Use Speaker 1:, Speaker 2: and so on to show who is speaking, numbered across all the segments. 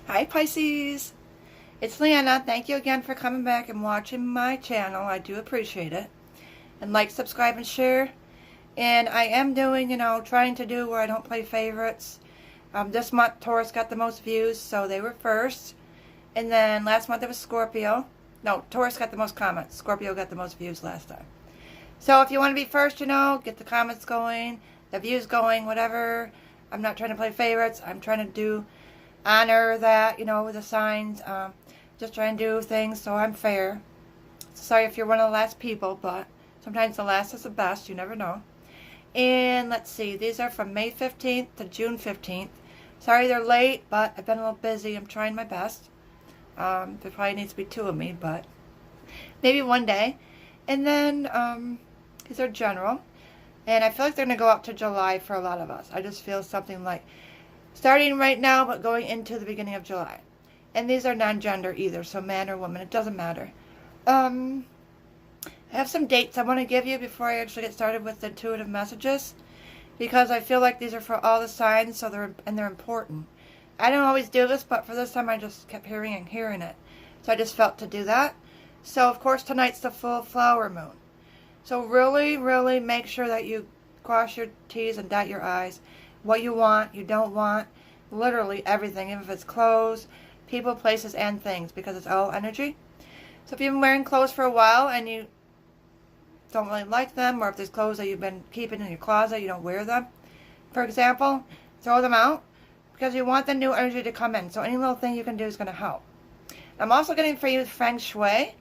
Speaker 1: Hi Pisces, it's Leanna. Thank you again for coming back and watching my channel. I do appreciate it. And like, subscribe, and share. And I am doing, trying to do where I don't play favorites. This month Taurus got the most views, so they were first. And then last month it was Scorpio. No, Taurus got the most comments. Scorpio got the most views last time. So if you want to be first, get the comments going, the views going, whatever. I'm not trying to play favorites. I'm trying to do honor that, with the signs. Just trying to do things so I'm fair. Sorry if you're one of the last people, but sometimes the last is the best. You never know. And let's see, these are from May 15th to June 15th. Sorry they're late, but I've been a little busy. I'm trying my best. There probably needs to be two of me, but maybe one day. And then these are general. And I feel like they're going to go up to July for a lot of us. I just feel something like starting right now, but going into the beginning of July. And these are non-gender either, so man or woman. It doesn't matter. I have some dates I want to give you before I actually get started with the intuitive messages, because I feel like these are for all the signs, so they're important. I don't always do this, but for this time I just kept hearing it. So I just felt to do that. So of course tonight's the full flower moon. So really, really make sure that you cross your T's and dot your I's. What you want, you don't want, literally everything, even if it's clothes, people, places, and things, because it's all energy. So if you've been wearing clothes for a while and you don't really like them, or if there's clothes that you've been keeping in your closet, you don't wear them, for example, throw them out, because you want the new energy to come in. So any little thing you can do is going to help. I'm also getting for you Feng Shui,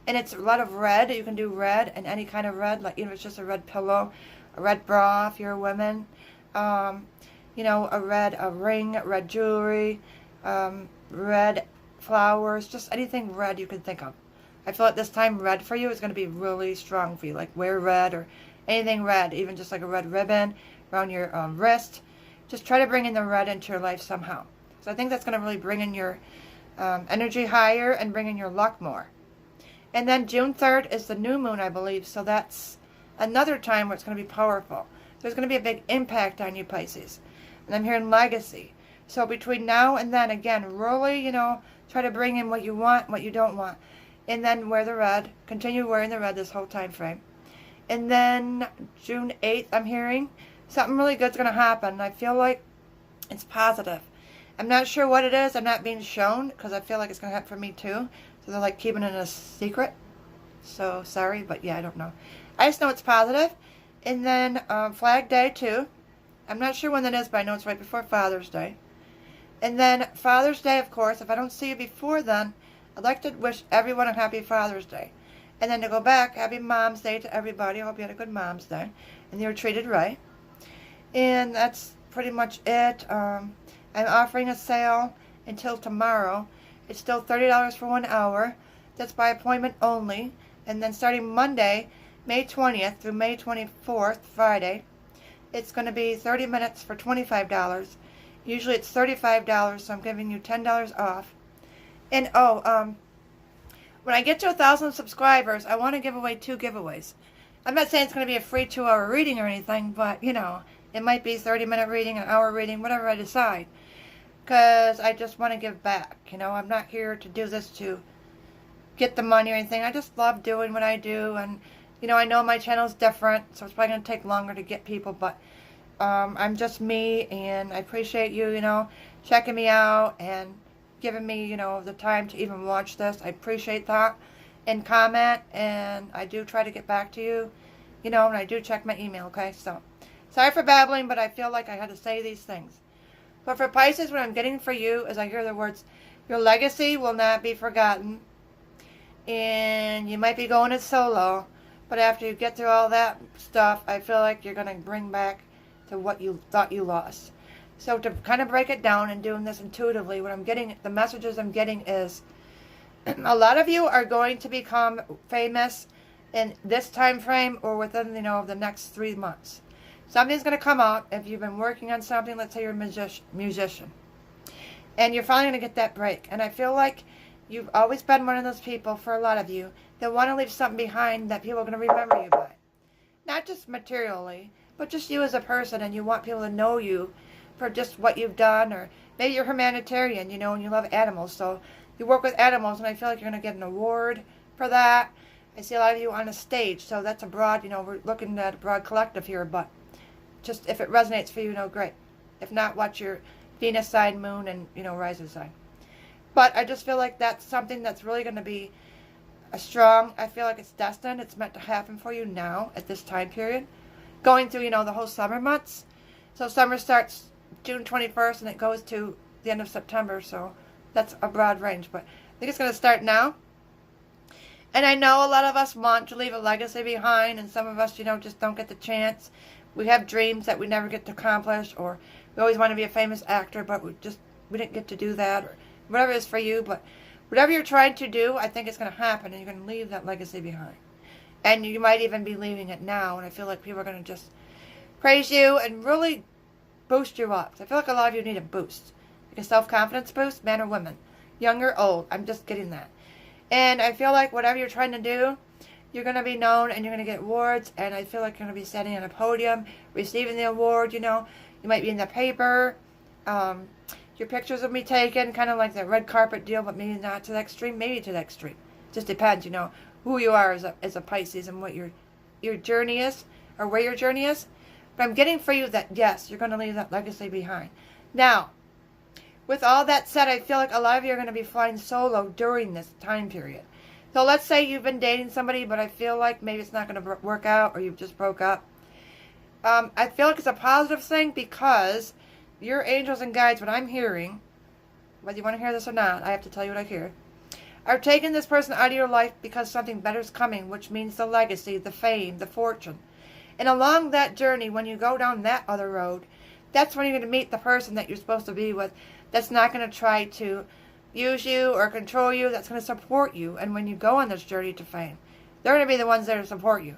Speaker 1: and it's a lot of red. You can do red, and any kind of red, like even if it's just a red pillow, a red bra if you're a woman, a ring, red jewelry, red flowers, just anything red you can think of. I feel like this time red for you is going to be really strong for you. Like wear red or anything red, even just like a red ribbon around your wrist. Just try to bring in the red into your life somehow. So I think that's going to really bring in your energy higher and bring in your luck more. And then June 3rd is the new moon, I believe. So that's another time where it's going to be powerful. There's going to be a big impact on you, Pisces. And I'm hearing legacy. So between now and then, again, really, try to bring in what you want, what you don't want. And then wear the red. Continue wearing the red this whole time frame. And then June 8th, I'm hearing something really good's going to happen. I feel like it's positive. I'm not sure what it is. I'm not being shown, because I feel like it's going to happen for me too. So they're like keeping it a secret. So sorry, but yeah, I don't know. I just know it's positive. And then Flag Day too. I'm not sure when that is, but I know it's right before Father's Day. And then Father's Day, of course, if I don't see you before then, I'd like to wish everyone a happy Father's Day. And then to go back, happy Mom's Day to everybody. I hope you had a good Mom's Day and you were treated right. And that's pretty much it. I'm offering a sale until tomorrow. It's still $30 for 1 hour. That's by appointment only. And then starting Monday, May 20th through May 24th, Friday, it's going to be 30 minutes for $25. Usually it's $35, so I'm giving you $10 off. And when I get to 1,000 subscribers, I want to give away 2 giveaways. I'm not saying it's going to be a free 2-hour reading or anything, but, it might be 30-minute reading, an hour reading, whatever I decide. Because I just want to give back. I'm not here to do this to get the money or anything. I just love doing what I do. And, I know my channel's different, so it's probably going to take longer to get people. But I'm just me, and I appreciate you, checking me out and giving me, the time to even watch this. I appreciate that. And comment, and I do try to get back to you, and I do check my email, okay? So, sorry for babbling, but I feel like I had to say these things. But for Pisces, what I'm getting for you is I hear the words, your legacy will not be forgotten. And you might be going it solo, but after you get through all that stuff, I feel like you're going to bring back to what you thought you lost. So to kind of break it down and doing this intuitively, what I'm getting, the messages I'm getting is, a lot of you are going to become famous in this time frame or within, the next 3 months. Something's going to come out if you've been working on something. Let's say you're a musician. And you're finally going to get that break. And I feel like you've always been one of those people, for a lot of you, that want to leave something behind that people are going to remember you by. Not just materially, but just you as a person. And you want people to know you for just what you've done, or maybe you're humanitarian, you know, and you love animals, so you work with animals, and I feel like you're going to get an award for that. I see a lot of you on a stage, so that's a broad, you know, we're looking at a broad collective here, but just if it resonates for you, you know, great. If not, watch your Venus sign, moon, and, you know, rising sign. But I just feel like that's something that's really going to be a strong, I feel like it's destined. It's meant to happen for you now at this time period. Going through, you know, the whole summer months. So summer starts June 21st and it goes to the end of September. So that's a broad range. But I think it's going to start now. And I know a lot of us want to leave a legacy behind. And some of us, you know, just don't get the chance. We have dreams that we never get to accomplish. Or we always want to be a famous actor, but we didn't get to do that. Or whatever it is for you. But whatever you're trying to do, I think it's going to happen, and you're going to leave that legacy behind. And you might even be leaving it now, and I feel like people are going to just praise you and really boost you up. So I feel like a lot of you need a boost. Like a self-confidence boost, man or woman. Young or old, I'm just getting that. And I feel like whatever you're trying to do, you're going to be known, and you're going to get awards, and I feel like you're going to be standing on a podium, receiving the award, you know. You might be in the paper, your pictures will be taken, kind of like that red carpet deal, but maybe not to the extreme, maybe to the extreme. Just depends, you know, who you are as a Pisces and what your journey is, or where your journey is. But I'm getting for you that, yes, you're going to leave that legacy behind. Now, with all that said, I feel like a lot of you are going to be flying solo during this time period. So let's say you've been dating somebody, but I feel like maybe it's not going to work out, or you've just broke up. I feel like it's a positive thing because your angels and guides, what I'm hearing, whether you want to hear this or not, I have to tell you what I hear, are taking this person out of your life because something better is coming, which means the legacy, the fame, the fortune. And along that journey, when you go down that other road, that's when you're going to meet the person that you're supposed to be with, that's not going to try to use you or control you, that's going to support you. And when you go on this journey to fame, they're going to be the ones there to support you.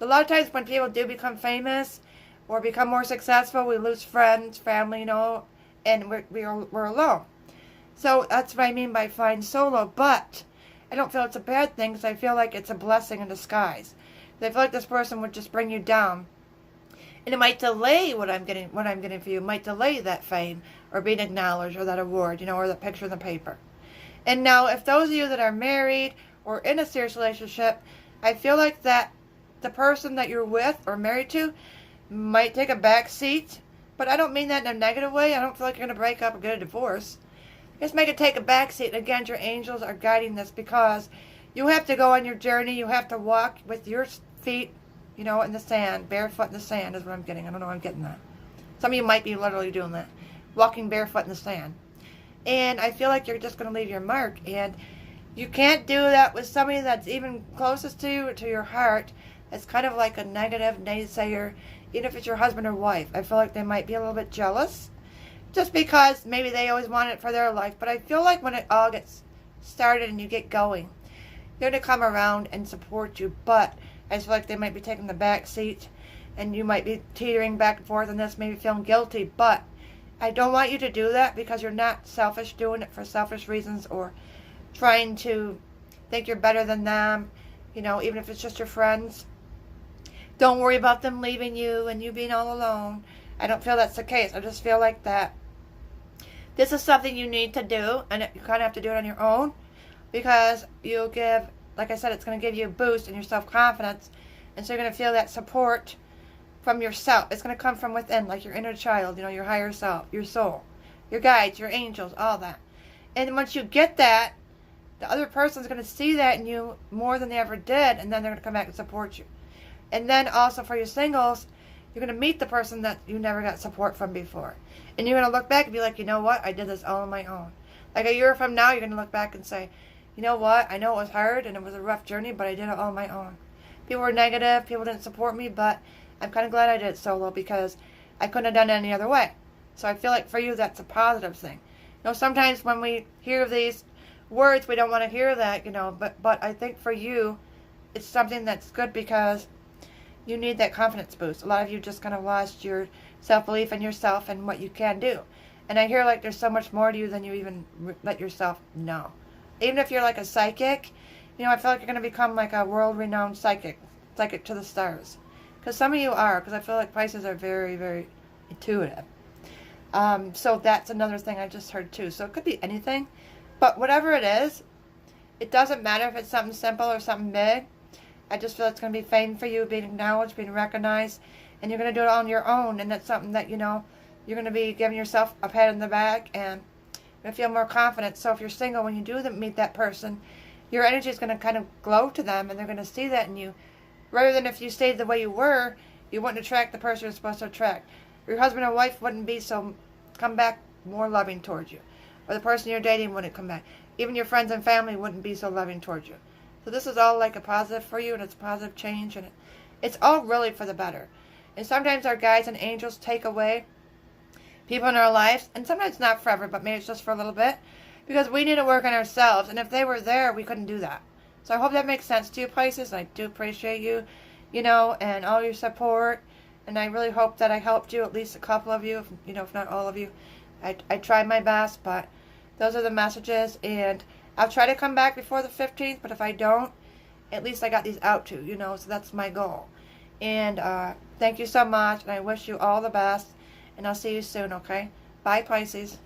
Speaker 1: A lot of times when people do become famous or become more successful, we lose friends, family, you know, and we're alone. So that's what I mean by flying solo. But I don't feel it's a bad thing, because I feel like it's a blessing in disguise. I feel like this person would just bring you down, and it might delay what I'm getting for you. It might delay that fame or being acknowledged or that award, you know, or that picture in the paper. And now, if those of you that are married or in a serious relationship, I feel like that the person that you're with or married to might take a back seat, but I don't mean that in a negative way. I don't feel like you're going to break up or get a divorce. Just make it take a back seat. Again, your angels are guiding this because you have to go on your journey. You have to walk with your feet, you know, in the sand, barefoot in the sand is what I'm getting. I don't know why I'm getting that. Some of you might be literally doing that, walking barefoot in the sand. And I feel like you're just going to leave your mark. And you can't do that with somebody that's even closest to you, to your heart. It's kind of like a negative naysayer. Even if it's your husband or wife, I feel like they might be a little bit jealous, just because maybe they always want it for their life. But I feel like when it all gets started and you get going, they're going to come around and support you. But I just feel like they might be taking the back seat, and you might be teetering back and forth on this, maybe feeling guilty. But I don't want you to do that, because you're not selfish, doing it for selfish reasons or trying to think you're better than them, you know, even if it's just your friends. Don't worry about them leaving you and you being all alone. I don't feel that's the case. I just feel like that this is something you need to do, and you kind of have to do it on your own, because you'll give, like I said, it's going to give you a boost in your self-confidence, and so you're going to feel that support from yourself. It's going to come from within, like your inner child, you know, your higher self, your soul, your guides, your angels, all that. And once you get that, the other person's going to see that in you more than they ever did, and then they're going to come back and support you. And then also for your singles, you're going to meet the person that you never got support from before. And you're going to look back and be like, you know what? I did this all on my own. Like a year from now, you're going to look back and say, you know what? I know it was hard and it was a rough journey, but I did it all on my own. People were negative. People didn't support me, but I'm kind of glad I did it solo, because I couldn't have done it any other way. So I feel like for you, that's a positive thing. You know, sometimes when we hear these words, we don't want to hear that, you know, but I think for you, it's something that's good, because you need that confidence boost. A lot of you just kind of lost your self-belief in yourself and what you can do. And I hear like there's so much more to you than you even let yourself know. Even if you're like a psychic, you know, I feel like you're going to become like a world-renowned psychic to the stars. Because some of you are, because I feel like Pisces are very, very intuitive. So that's another thing I just heard too. So it could be anything. But whatever it is, it doesn't matter if it's something simple or something big. I just feel it's going to be fame for you, being acknowledged, being recognized, and you're going to do it on your own. And that's something that, you're going to be giving yourself a pat on the back and you're going to feel more confident. So if you're single, when you do meet that person, your energy is going to kind of glow to them and they're going to see that in you. Rather than if you stayed the way you were, you wouldn't attract the person you're supposed to attract. Your husband or wife wouldn't be come back more loving towards you. Or the person you're dating wouldn't come back. Even your friends and family wouldn't be so loving towards you. So this is all like a positive for you, and it's a positive change, and it's all really for the better. And sometimes our guides and angels take away people in our lives, and sometimes not forever, but maybe it's just for a little bit, because we need to work on ourselves, and if they were there, we couldn't do that. So I hope that makes sense to you, Pisces. I do appreciate you, and all your support, and I really hope that I helped you, at least a couple of you, if not all of you. I tried my best, but those are the messages, and I'll try to come back before the 15th, but if I don't, at least I got these out to, so that's my goal. And thank you so much, and I wish you all the best, and I'll see you soon, okay? Bye, Pisces.